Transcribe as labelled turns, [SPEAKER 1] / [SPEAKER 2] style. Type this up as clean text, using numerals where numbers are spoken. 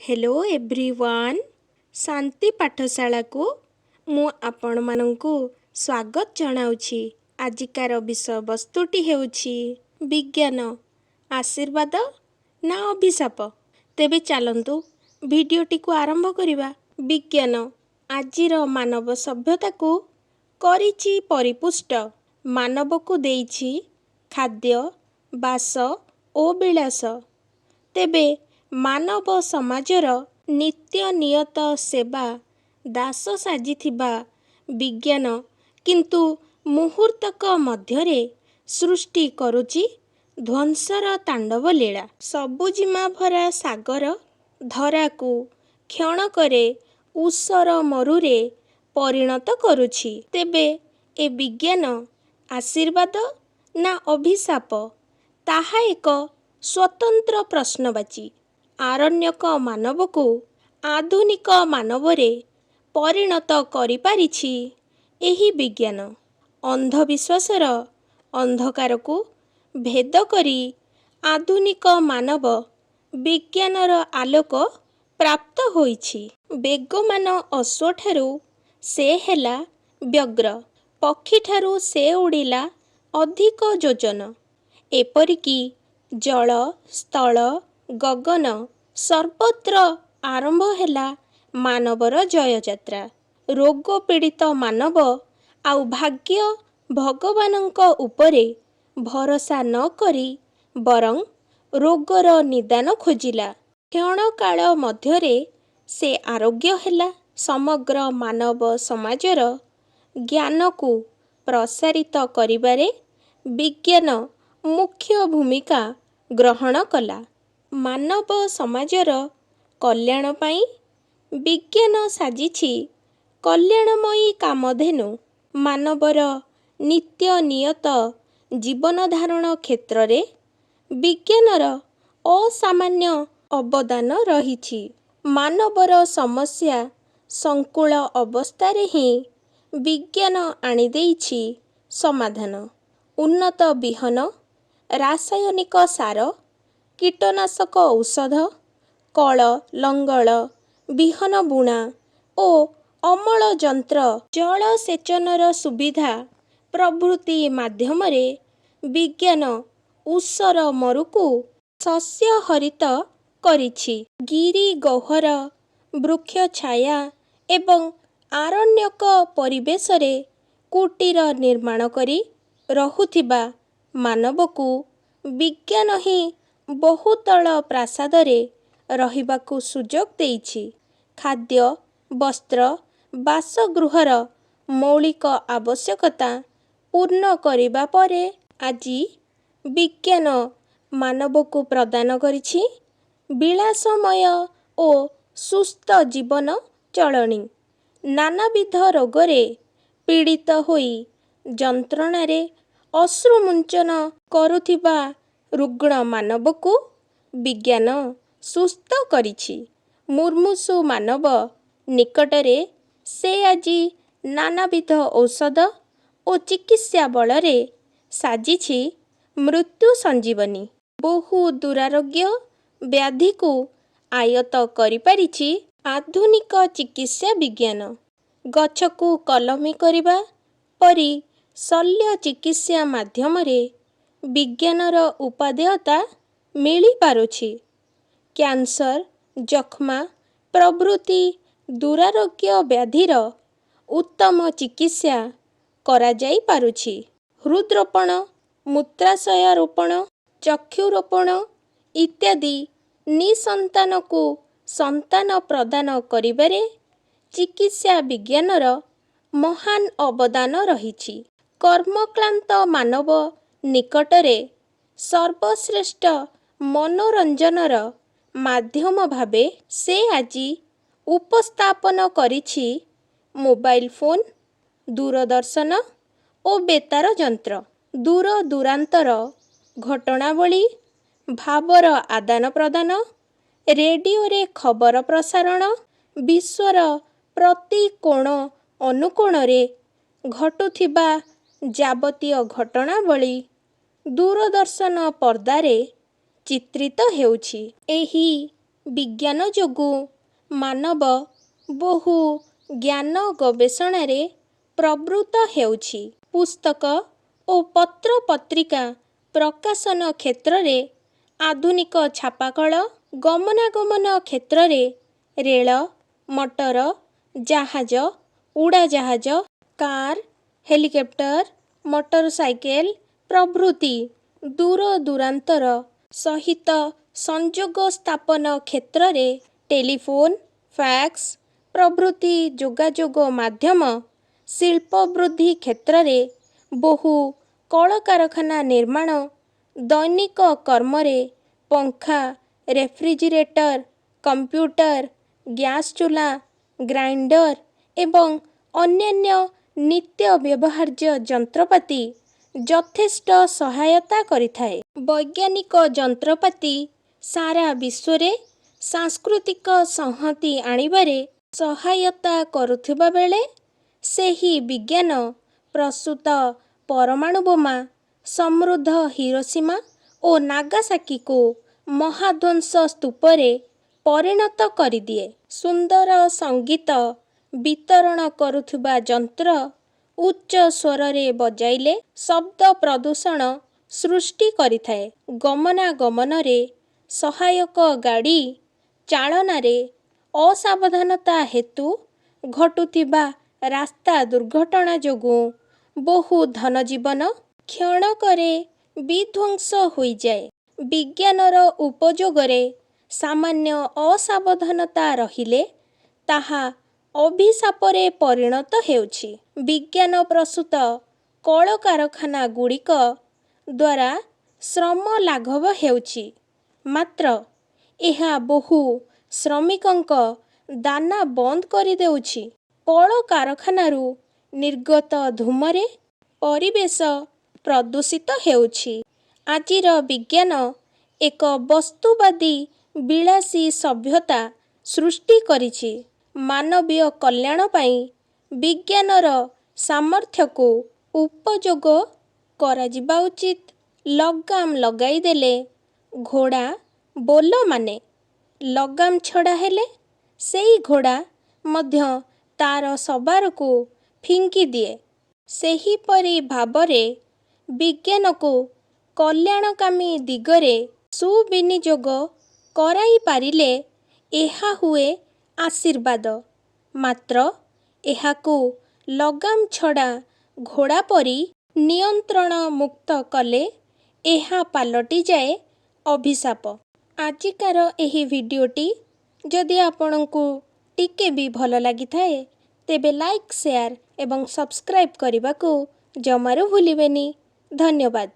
[SPEAKER 1] Hello everyone शांति पाठशाला को मु आपण मानंकु स्वागत जनाउछि। आजिकार विषय वस्तुटी हेउछि विज्ञान आशीर्वाद ना अभिशाप। तेबे चलंतु भिडियोटी को आरंभ करिबा। विज्ञान आजिर मानव सभ्यता को करिछि परिपुष्ट। मानव को देइछि खाद्य बास ओ विलास। तेबे मानव समाजर नित्य नियत सेवा दास साजिथिबा विज्ञान किंतु मुहूर्तक मध्यरे सृष्टि करुछि ध्वंसर तांडव लीला। सबुजिमा भरा सागर धराकू क्षणकरे ऊषर मरुरे परिणत करुछि। तेबे ए विज्ञान आशीर्वाद ना अभिशाप ताहा एक स्वतंत्र प्रश्नवाची। आरण्यक मानव को आधुनिक मानवरे परिणत करिपारिछि एही विज्ञान। अंधविश्वासर अंधकार को भेद करी आधुनिक मानव विज्ञानर आलोक प्राप्त होइछि। बेगमान अश्वठारु से हेला व्यग्र, पक्षीठारु से उड़िला अधिक योजन। एपरिकी जल स्थल गगन सर्वत्र आरंभ हेला मानवर जययात्रा। रोग पीड़ित मानव आउ भाग्य भगवानंक उपरे भरोसा न करी बरं रोगर निदान खोजिला। क्षण काल मध्यरे से आरोग्य हेला। समग्र मानव समाजर ज्ञान को प्रसारित करिबारे विज्ञान मुख्य भूमिका ग्रहण कला। मानव समाजर कल्याण पाई विज्ञान साजिछि कल्याणमयी कामधेनु। मानवर नित्य नियत जीवन धारण क्षेत्र रे विज्ञानर असामान्य अवदान रहिछि। मानवर समस्या संकुल अवस्थारे ही विज्ञान आनी देइछि समाधान। उन्नत बिहन, रासायनिक सार, कीटनाशक औषध, कल लंगल, बिहन बुणा ओ अमल यंत्र, जल सेचनर सुविधा प्रभृति माध्यमरे विज्ञान ऊषर मरुकु शस्य हरित करिछि। गिरि गह्वर वृक्ष छाया एवं आरण्यक परिवेशरे कुटीर निर्माण करी रहुथिबा मानवकु विज्ञान ही बहुतल प्रासादरे रहिबाकु सुजोग देइछि। खाद्य वस्त्र बासगृहर मौलिक आवश्यकता पूर्ण करिबा परे आजि विज्ञान मानवकु प्रदान करिछि विलासमय ओ सुस्थ जीवन चलणी। नानाविध रोगरे पीड़ित होई जंत्रणारे अश्रुमुंचन करुथिबा रुग्ण मानवकु विज्ञान सुस्थ करिछि। मुर्मुषु मानव निकटरे से आजि नानाविध औषध ओ चिकित्सा बलरे साजिछि मृत्यु संजीवनी। बहु दुरारोग्य व्याधि को आयत करिपारिछि आधुनिक चिकित्सा विज्ञान। गछकु कलमी करिबा परि शल्य चिकित्सा माध्यमरे विज्ञानर उपादेयता मिली पारुछि। कैंसर जख्मा प्रभृति दुरारोग्य व्याधिर उत्तम चिकित्सा करा जाई पारुछि। हृदरोपण, मूत्राशय रोपण, चक्षुरोपण इत्यादि निसंतान को संतान प्रदान करिबारे चिकित्सा विज्ञानर महान अवदान रहिछि। कर्मक्लांत मानव निकटरे सर्वश्रेष्ठ मनोरंजनर माध्यम भावे से आजि उपस्थापन करिछि मोबाइल फोन, दूरदर्शन ओ बेतार यंत्र। दूर दूरांतर घटनावली भावर आदान प्रदान, रेडियो रे खबर प्रसारण, विश्वर प्रति कोण अनुकोणरे घटुथिबा जाबतीय घटनावली दूरदर्शन पर्दारे चित्रित हेउछि। एही ବିଜ୍ଞାନ ଯୋଗୁଁ ମାନବ ବହୁ ଜ୍ଞାନ ଗବେଷଣାରେ ପ୍ରବୃତ୍ତ ହେଉଛି। ପୁସ୍ତକ ଓ ପତ୍ରପତ୍ରିକା ପ୍ରକାଶନ କ୍ଷେତ୍ରରେ ଆଧୁନିକ ଛାପାକଳ, ଗମନାଗମନ କ୍ଷେତ୍ରରେ ରେଳ, ମଟର, ଜାହାଜ, ଉଡ଼ାଜାହାଜ, କାର୍, ହେଲିକପ୍ଟର, ମୋଟରସାଇକେଲ ପ୍ରଭୃତି ଦୂରଦୂରାନ୍ତର ସହିତ ସଂଯୋଗ ସ୍ଥାପନ କ୍ଷେତ୍ରରେ ଟେଲିଫୋନ, ଫ୍ୟାକ୍ସ ପ୍ରଭୃତି ଯୋଗାଯୋଗ ମାଧ୍ୟମ, ଶିଳ୍ପ ବୃଦ୍ଧି କ୍ଷେତ୍ରରେ ବହୁ କଳକାରଖାନା ନିର୍ମାଣ, ଦୈନିକ କର୍ମରେ ପଙ୍ଖା, ରେଫ୍ରିଜିରେଟର, କମ୍ପ୍ୟୁଟର, ଗ୍ୟାସ୍ ଚୁଲା, ଗ୍ରାଇଣ୍ଡର ଏବଂ ଅନ୍ୟାନ୍ୟ ନିତ୍ୟ ବ୍ୟବହାର୍ଯ୍ୟ ଯନ୍ତ୍ରପାତି ଯଥେଷ୍ଟ ସହାୟତା କରିଥାଏ। ବୈଜ୍ଞାନିକ ଯନ୍ତ୍ରପାତି ସାରା ବିଶ୍ୱରେ ସାଂସ୍କୃତିକ ସଂହତି ଆଣିବାରେ ସହାୟତା କରୁଥିବା ବେଳେ ସେହି ବିଜ୍ଞାନ ପ୍ରସୂତ ପରମାଣୁ ବୋମା ସମୃଦ୍ଧ ହିରୋସୀମା ଓ ନାଗାସାକିକୁ ମହାଧ୍ୱଂସ ସ୍ତୂପରେ ପରିଣତ କରିଦିଏ। ସୁନ୍ଦର ସଙ୍ଗୀତ ବିତରଣ କରୁଥିବା ଯନ୍ତ୍ର ଉଚ୍ଚ ସ୍ୱରରେ ବଜାଇଲେ ଶବ୍ଦ ପ୍ରଦୂଷଣ ସୃଷ୍ଟି କରିଥାଏ। ଗମନାଗମନରେ ସହାୟକ ଗାଡ଼ି ଚାଳନାରେ ଅସାବଧାନତା ହେତୁ ଘଟୁଥିବା ରାସ୍ତା ଦୁର୍ଘଟଣା ଯୋଗୁଁ ବହୁ ଧନଜୀବନ କ୍ଷଣକରେ ବିଧ୍ୱଂସ ହୋଇଯାଏ। ବିଜ୍ଞାନର ଉପଯୋଗରେ ସାମାନ୍ୟ ଅସାବଧାନତା ରହିଲେ ତାହା ଅଭିଶାପରେ ପରିଣତ ହେଉଛି। ବିଜ୍ଞାନ ପ୍ରସୂତ କଳକାରଖାନା ଗୁଡ଼ିକ ଦ୍ୱାରା ଶ୍ରମ ଲାଘବ ହେଉଛି, ମାତ୍ର ଏହା ବହୁ ଶ୍ରମିକଙ୍କ ଦାନା ବନ୍ଦ କରିଦେଉଛି। କଳକାରଖାନାରୁ ନିର୍ଗତ ଧୂମରେ ପରିବେଶ ପ୍ରଦୂଷିତ ହେଉଛି। ଆଜିର ବିଜ୍ଞାନ ଏକ ବସ୍ତୁବାଦୀ ବିଳାସୀ ସଭ୍ୟତା ସୃଷ୍ଟି କରିଛି। ମାନବୀୟ କଲ୍ୟାଣ ପାଇଁ ବିଜ୍ଞାନର ସାମର୍ଥ୍ୟକୁ ଉପଯୋଗ କରାଯିବା ଉଚିତ। ଲଗାମ ଲଗାଇଦେଲେ ଘୋଡ଼ା ବୋଲମାନେ ଲଗାମ ଛଡ଼ା ହେଲେ ସେଇ ଘୋଡ଼ା ମଧ୍ୟ ତା'ର ସବାରକୁ ଫିଙ୍ଗିଦିଏ। ସେହିପରି ଭାବରେ ବିଜ୍ଞାନକୁ କଲ୍ୟାଣକାମୀ ଦିଗରେ ସୁବିନିଯୋଗ କରାଇପାରିଲେ ଏହା ହୁଏ ଆଶୀର୍ବାଦ, ମାତ୍ର ଏହାକୁ ଲଗାମ ଛଡ଼ା ଘୋଡ଼ା ପରି ନିୟନ୍ତ୍ରଣମୁକ୍ତ କଲେ ଏହା ପାଲଟିଯାଏ ଅଭିଶାପ। ଆଜିକାର ଏହି ଭିଡ଼ିଓଟି ଯଦି ଆପଣଙ୍କୁ ଟିକେ ବି ଭଲ ଲାଗିଥାଏ ତେବେ ଲାଇକ୍, ସେୟାର ଏବଂ ସବସ୍କ୍ରାଇବ୍ କରିବାକୁ ଜମାରୁ ଭୁଲିବେନି। ଧନ୍ୟବାଦ।